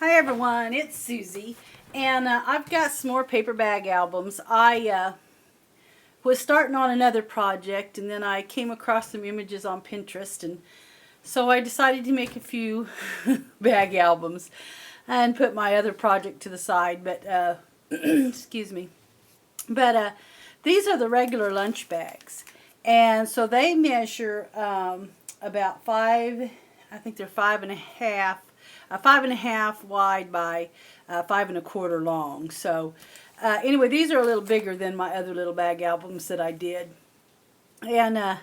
Hi everyone, it's Susie, and I've got some more paper bag albums. I was starting on another project, and then I came across some images on Pinterest, and so I decided to make a few bag albums and put my other project to the side. But excuse me. But these are the regular lunch bags, and so they measure about five. I think they're 5.5, 5.5 wide by 5.25 long. So anyway, these are a little bigger than my other little bag albums that I did. And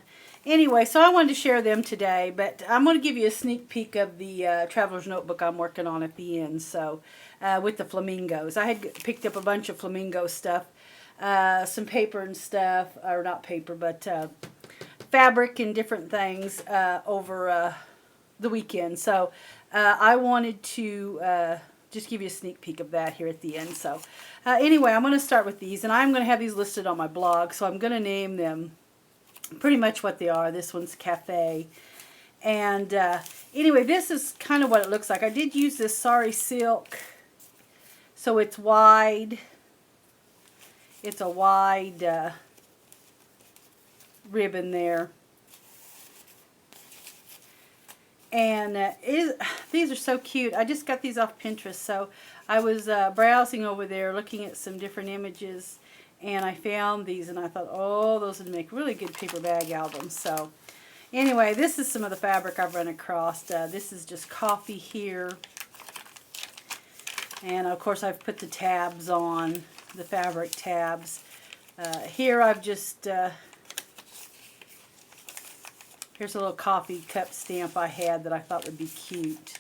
anyway, so I wanted to share them today, but I'm going to give you a sneak peek of the traveler's notebook I'm working on at the end. So with the flamingos, I had picked up a bunch of flamingo stuff, some paper and stuff, or not paper, but fabric and different things over the weekend. So I wanted to just give you a sneak peek of that here at the end. So anyway, I'm going to start with these, and I'm going to have these listed on my blog, so I'm going to name them pretty much what they are. This one's Cafe. And anyway, this is kind of what it looks like. I did use this sari silk, so it's wide. It's a wide ribbon there. And these are so cute. I just got these off Pinterest, so I was browsing over there looking at some different images, and I found these, and I thought, oh, those would make really good paper bag albums. So anyway, this is some of the fabric I've run across. This is just coffee here, and of course I've put the tabs on, the fabric tabs. Here I've just here's a little coffee cup stamp I had that I thought would be cute.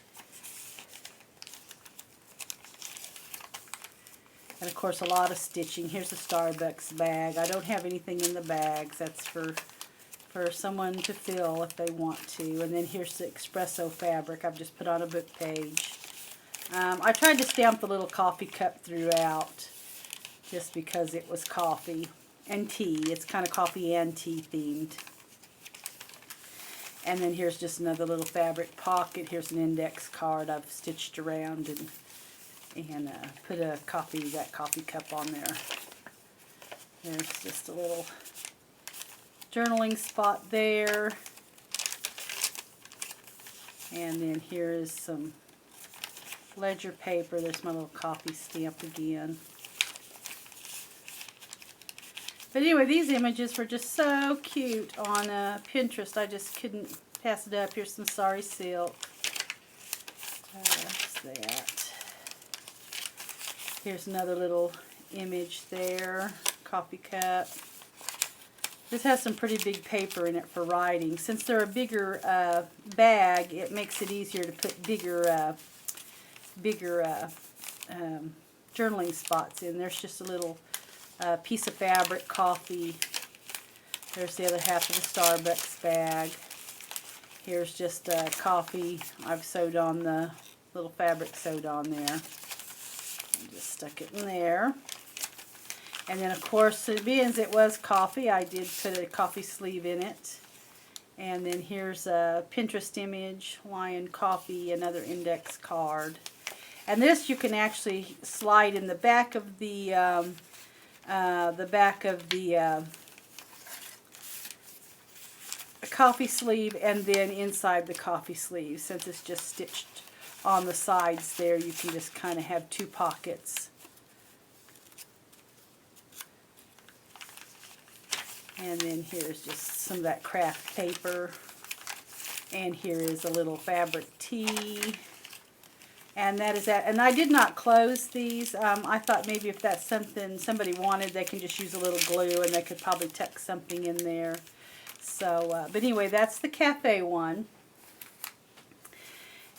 And of course a lot of stitching. Here's a Starbucks bag. I don't have anything in the bags. That's for someone to fill if they want to. And then here's the espresso fabric I've just put on a book page. I tried to stamp the little coffee cup throughout just because it was coffee and tea. It's kind of coffee and tea themed. And then here's just another little fabric pocket. Here's an index card I've stitched around and put that coffee cup on there. There's just a little journaling spot there. And then here is some ledger paper. There's my little coffee stamp again. But anyway, these images were just so cute on Pinterest. I just couldn't pass it up. Here's some sari silk. What's that? Here's another little image there. Coffee cup. This has some pretty big paper in it for writing. Since they're a bigger bag, it makes it easier to put bigger journaling spots in. There's just a little piece of fabric, coffee. There's the other half of the Starbucks bag. Here's just coffee. I've sewed on the little fabric sewed on there. I just stuck it in there. And then of course, being as it was coffee, I did put a coffee sleeve in it. And then here's a Pinterest image, Lion Coffee, another index card. And this you can actually slide in the back of the coffee sleeve, and then inside the coffee sleeve. Since it's just stitched on the sides there, you can just kind of have two pockets. And then here's just some of that craft paper. And here is a little fabric tee. And that is that. And I did not close these. I thought maybe if that's something somebody wanted, they can just use a little glue and they could probably tuck something in there. So, but anyway, that's the Cafe one.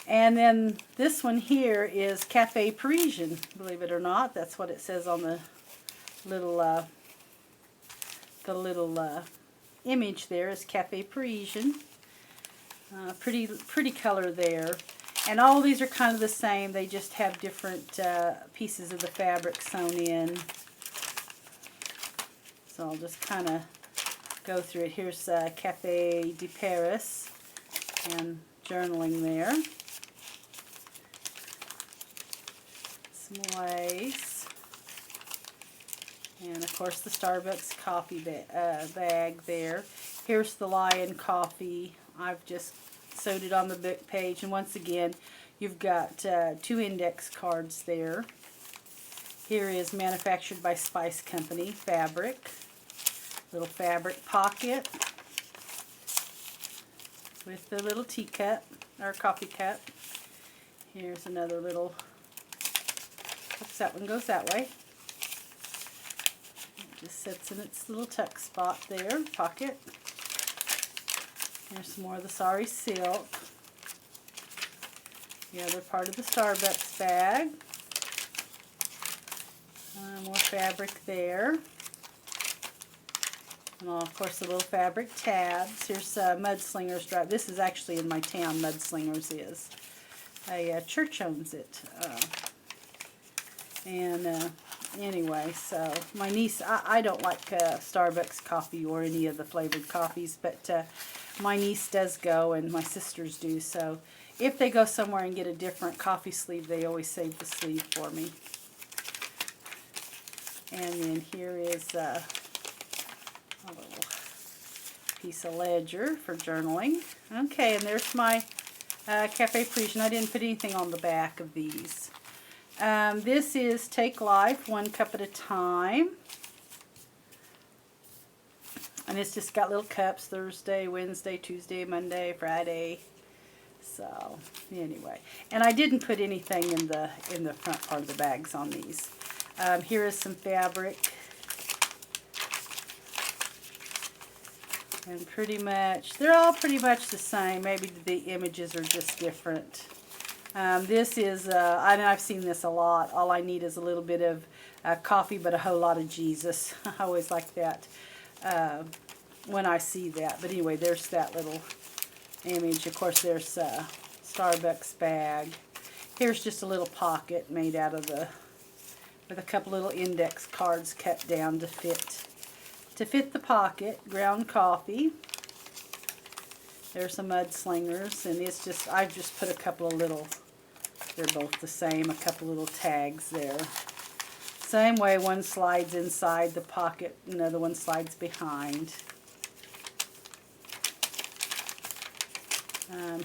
And then this one here is Cafe Parisian, believe it or not. That's what it says on the little image there is Cafe Parisian. Pretty color there. And all these are kind of the same. They just have different pieces of the fabric sewn in. So I'll just kind of go through it. Here's Cafe de Paris and journaling there. some lace. And of course the Starbucks coffee bag there. Here's the Lion coffee. I've just sewed it on the book page. And once again, you've got 2 index cards there. Here is Manufactured by Spice Company fabric. Little fabric pocket with the little teacup or coffee cup. Here's another little, oops, that one goes that way. It just sits in its little tuck spot there, pocket. Here's some more of the Sari silk. The other part of the Starbucks bag. More fabric there. And of course the little fabric tabs. Here's Mudslingers Drive. This is actually in my town, Mudslingers is. A church owns it. Anyway, so my niece, I don't like Starbucks coffee or any of the flavored coffees, but my niece does go and my sisters do. So if they go somewhere and get a different coffee sleeve, they always save the sleeve for me. And then here is a little piece of ledger for journaling. Okay, and there's my Cafe Parisian. I didn't put anything on the back of these. This is Take Life, 1 cup at a time. And it's just got little cups, Thursday, Wednesday, Tuesday, Monday, Friday. So, anyway. And I didn't put anything in the front part of the bags on these. Here is some fabric. And pretty much, they're all pretty much the same. Maybe the images are just different. This is, I know I've seen this a lot. All I need is a little bit of coffee, but a whole lot of Jesus. I always like that when I see that. But anyway, there's that little image. Of course, there's a Starbucks bag. Here's just a little pocket made out of with a couple little index cards cut down to fit the pocket. Ground coffee. There's some Mudslingers, and it's just, I've just put a couple of little, they're both the same, a couple little tags there. Same way, one slides inside the pocket, another one slides behind.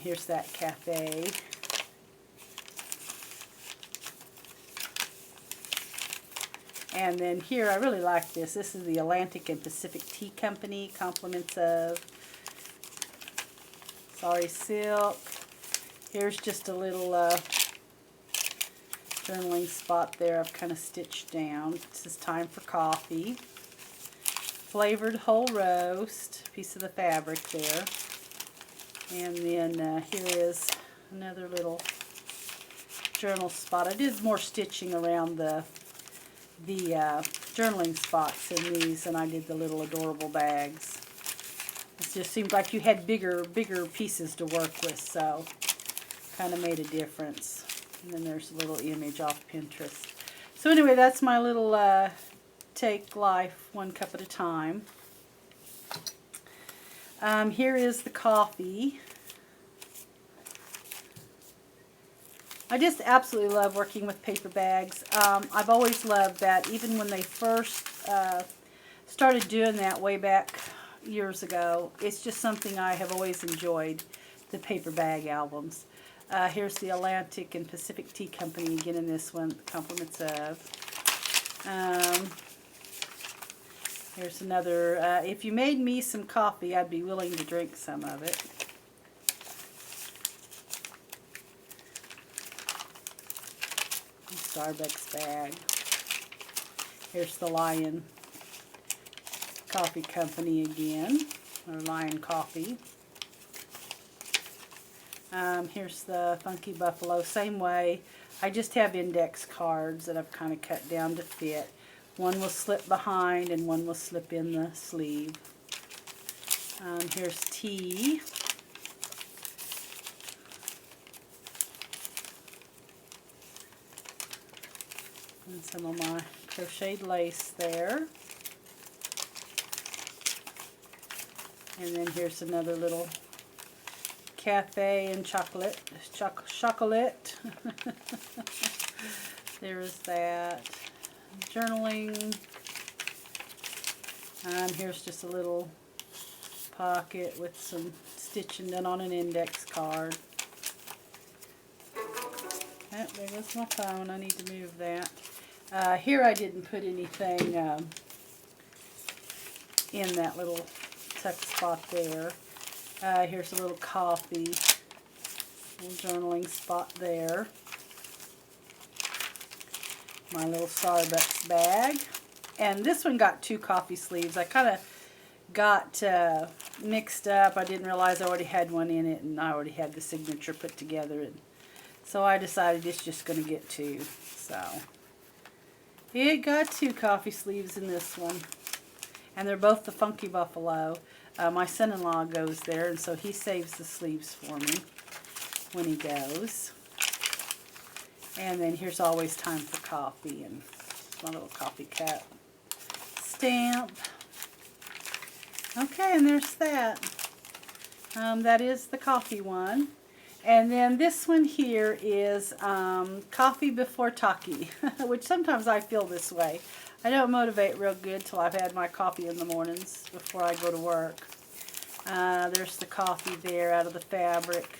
Here's that cafe. And then here, I really like this. This is the Atlantic and Pacific Tea Company, compliments of Sari silk. Here's just a little journaling spot there I've kind of stitched down. This is Time for Coffee. Flavored whole roast, piece of the fabric there. And then here is another little journal spot. I did more stitching around the journaling spots in these than I did the little adorable bags. It just seemed like you had bigger pieces to work with, so kind of made a difference. And then there's a little image off Pinterest. So anyway, that's my little Take Life 1 cup at a time. Here is the coffee. I just absolutely love working with paper bags. I've always loved that. Even when they first started doing that way back years ago, it's just something I have always enjoyed, the paper bag albums. Here's the Atlantic and Pacific Tea Company again in this one, compliments of. Here's another, if you made me some coffee, I'd be willing to drink some of it. Starbucks bag. Here's the Lion Coffee Company again, or Lion Coffee. Here's the Funky Buffalo, same way. I just have index cards that I've kind of cut down to fit. One will slip behind and one will slip in the sleeve. Here's tea. And some of my crocheted lace there. And then here's another little cafe and chocolate. There's that. Journaling. Here's just a little pocket with some stitching done on an index card. Oh, there goes my phone. I need to move that. Here I didn't put anything in that little tuck spot there. Here's a little coffee, little journaling spot there. My little Starbucks bag. And this one got 2 coffee sleeves. I kind of got mixed up. I didn't realize I already had one in it, and I already had the signature put together. And so I decided it's just going to get 2. So it got 2 coffee sleeves in this one. And they're both the Funky Buffalo. My son-in-law goes there, and so he saves the sleeves for me when he goes. And then here's Always Time for Coffee, and my little coffee cup stamp. Okay, and there's that. That is the coffee one. And then this one here is Coffee Before Taki, which sometimes I feel this way. I don't motivate real good till I've had my coffee in the mornings before I go to work. There's the coffee there out of the fabric.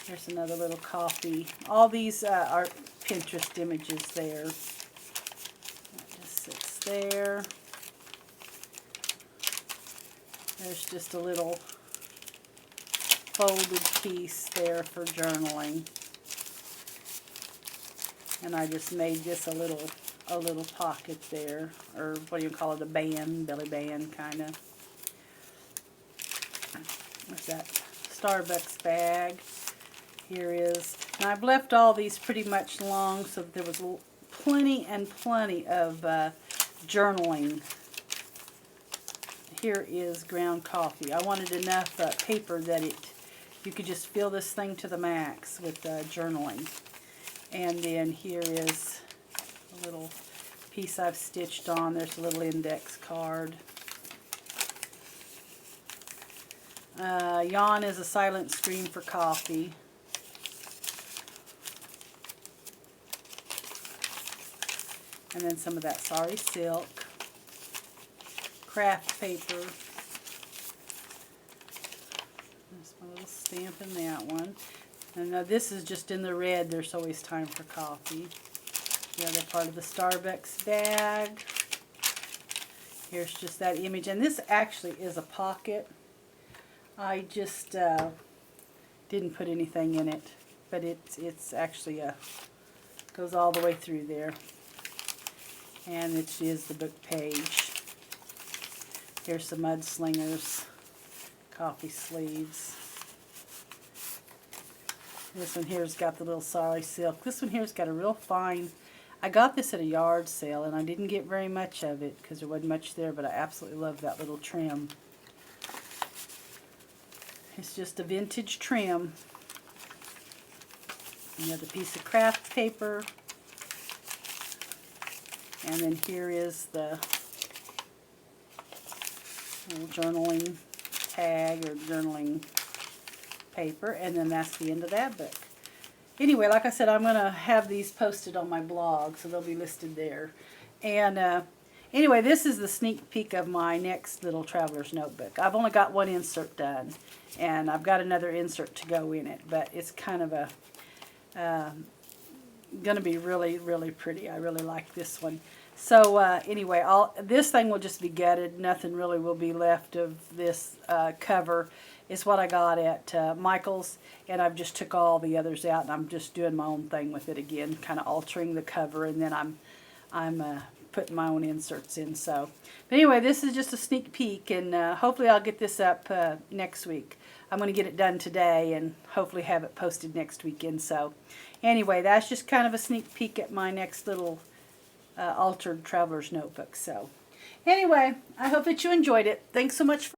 There's another little coffee. All these are Pinterest images there. That just sits there. There's just a little folded piece there for journaling. And I just made this a little pocket there, or what do you call it, a band, belly band kind of. What's that? Starbucks bag. Here is, and I've left all these pretty much long, so there was plenty and plenty of journaling. Here is ground coffee. I wanted enough paper that you could just fill this thing to the max with journaling. And then here is a little piece I've stitched on. There's a little index card. Yawn is a silent scream for coffee. And then some of that Sari silk. Craft paper. There's my little stamp in that one. And this is just in the red, There's Always Time for Coffee. The other part of the Starbucks bag. Here's just that image. And this actually is a pocket. I just didn't put anything in it. But it's actually goes all the way through there. And it is the book page. Here's the Mudslingers coffee sleeves. This one here's got the little Sari silk. This one here's got a real fine, I got this at a yard sale and I didn't get very much of it because there wasn't much there, but I absolutely love that little trim. It's just a vintage trim. Another piece of craft paper. And then here is the little journaling tag or journaling paper, and then that's the end of that book. Anyway, like I said, I'm going to have these posted on my blog, so they'll be listed there. And anyway, this is the sneak peek of my next little traveler's notebook. I've only got one insert done, and I've got another insert to go in it, but it's kind of a going to be really, really pretty. I really like this one. So anyway, this thing will just be gutted. Nothing really will be left of this cover. It's what I got at Michael's, and I've just took all the others out, and I'm just doing my own thing with it again, kind of altering the cover, and then I'm putting my own inserts in. So, but anyway, this is just a sneak peek, and hopefully I'll get this up next week. I'm going to get it done today and hopefully have it posted next weekend. So anyway, that's just kind of a sneak peek at my next little altered traveler's notebook. So anyway, I hope that you enjoyed it. Thanks so much for